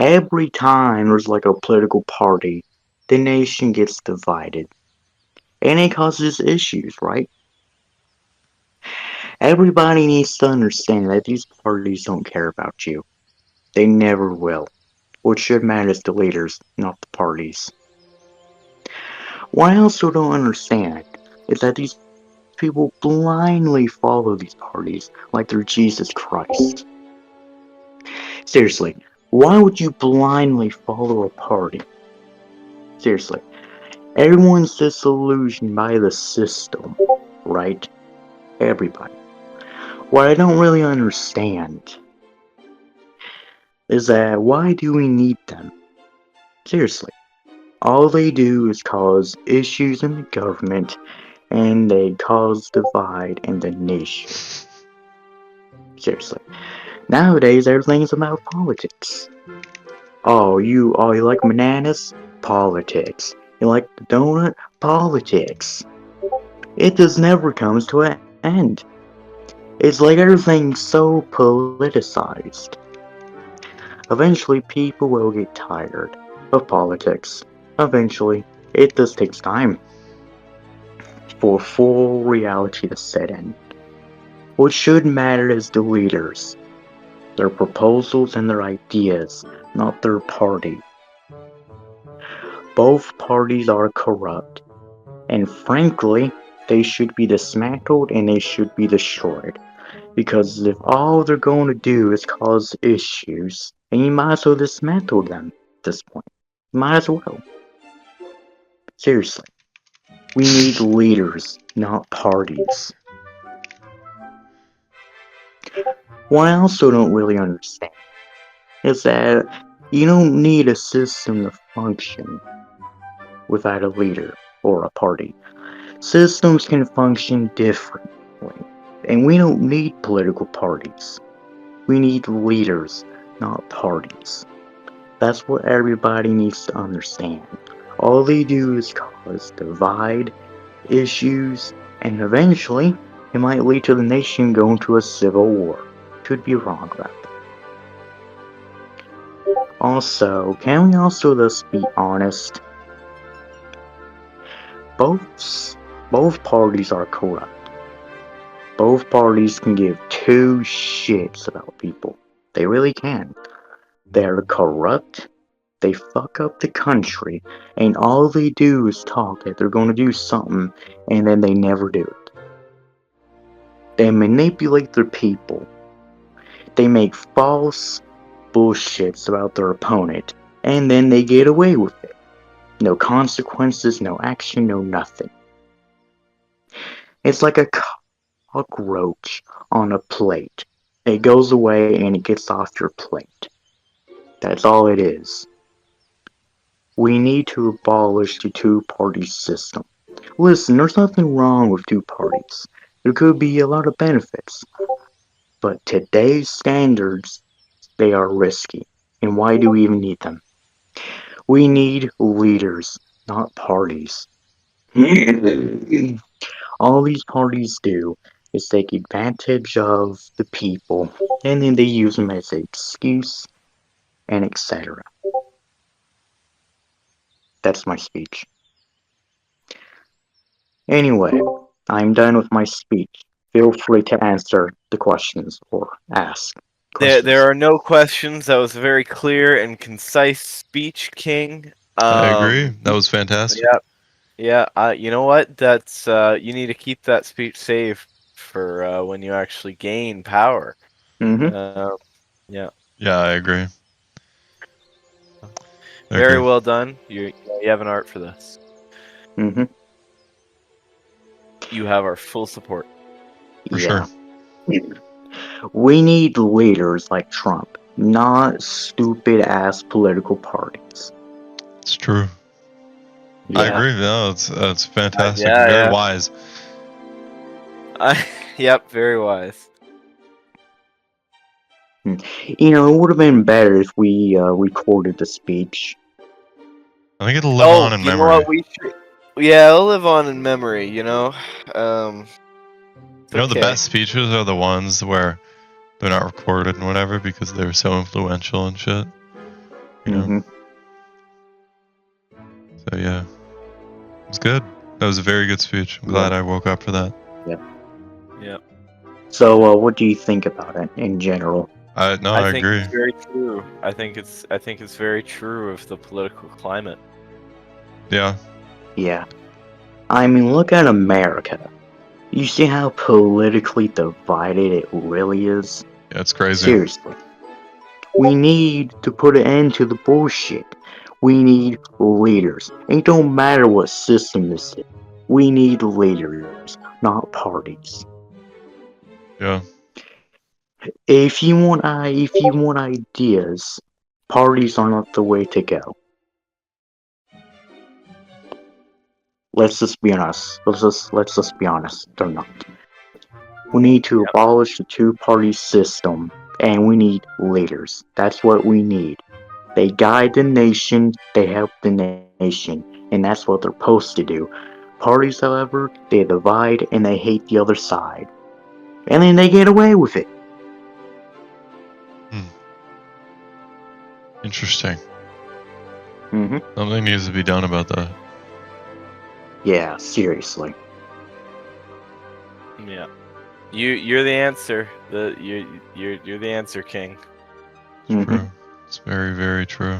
Every time there's like a political party, the nation gets divided. And it causes issues, right? Everybody needs to understand that these parties don't care about you. They never will. What should matter is the leaders, not the parties. What I also don't understand is that these people blindly follow these parties like they're Jesus Christ. Seriously, why would you blindly follow a party? Seriously, everyone's disillusioned by the system, right? Everybody. What I don't really understand is that why do we need them? Seriously, all they do is cause issues in the government and they cause divide in the nation. Seriously, nowadays everything's about politics. Oh, you like bananas? Politics. You like the donut? Politics. It just never comes to an end. It's like everything's so politicized. Eventually, people will get tired of politics. Eventually, it just takes time for full reality to set in. What should matter is the leaders, their proposals and their ideas, not their party. Both parties are corrupt, and frankly, they should be dismantled and they should be destroyed. Because if all they're going to do is cause issues, then you might as well dismantle them at this point. Might as well. Seriously. We need leaders, not parties. What I also don't really understand is that you don't need a system to function without a leader or a party. Systems can function differently, and we don't need political parties. We need leaders, not parties. That's what everybody needs to understand. All they do is cause divide, issues, and eventually it might lead to the nation going to a civil war. Could be wrong about that. Also, can we also just be honest? Both both parties are corrupt. Both parties can give two shits about people. They really can. They're corrupt, they fuck up the country, and all they do is talk that they're gonna do something, and then they never do it. They manipulate their people. They make false bullshits about their opponent, and then they get away with it. No consequences, no action, no nothing. It's like a cockroach on a plate. It goes away and it gets off your plate. That's all it is. We need to abolish the two-party system. Listen, there's nothing wrong with two parties. There could be a lot of benefits. But today's standards, they are risky. And why do we even need them? We need leaders, not parties. All these parties do is take advantage of the people, and then they use them as an excuse, and etc. That's my speech. Anyway, I'm done with my speech. Feel free to answer the questions or ask There questions. are no questions. That was a very clear and concise speech, King. I agree. That Y- was fantastic. yeah, yeah. You know what? That's you need to keep that speech saved for when you actually gain power. Mm-hmm. Yeah, Yeah, I agree. I very agree. well done. You have an art for this. Mm-hmm. You have our full support. For sure. Yeah. We need leaders like Trump, not stupid ass political parties. It's true. I Yeah. agree. No, it's fantastic. Yeah, Very yeah. wise. Yep, very wise. You know, it would have been better if we recorded the speech. I think it'll live Oh, on in you know memory. what? We should. Yeah, it'll live on in memory. It's You know, the okay. best speeches are the ones where they're not recorded and whatever because they were so influential and shit. You know. hmm So yeah, it was good. That was a very good speech. I'm glad I woke up for that. Yeah. So, what do you think about it in general? I I think agree. it's very true. I think it's very true of the political climate. Yeah. Yeah. I mean, look at America. You see how politically divided it really is? Yeah, it's crazy. Seriously. We need to put an end to the bullshit. We need leaders. It don't matter what system this is. We need leaders, not parties. Yeah. If you want ideas, parties are not the way to go. Let's just be honest. Let's just be honest. They're not. We need to abolish the two-party system, and we need leaders. That's what we need. They guide the nation, they help the nation, and that's what they're supposed to do. Parties, however, they divide and they hate the other side. And then they get away with it. Interesting. hmm Something needs to be done about that. Yeah, seriously. Yeah. You're the answer. You're the answer, King. It's true. It's very, very true.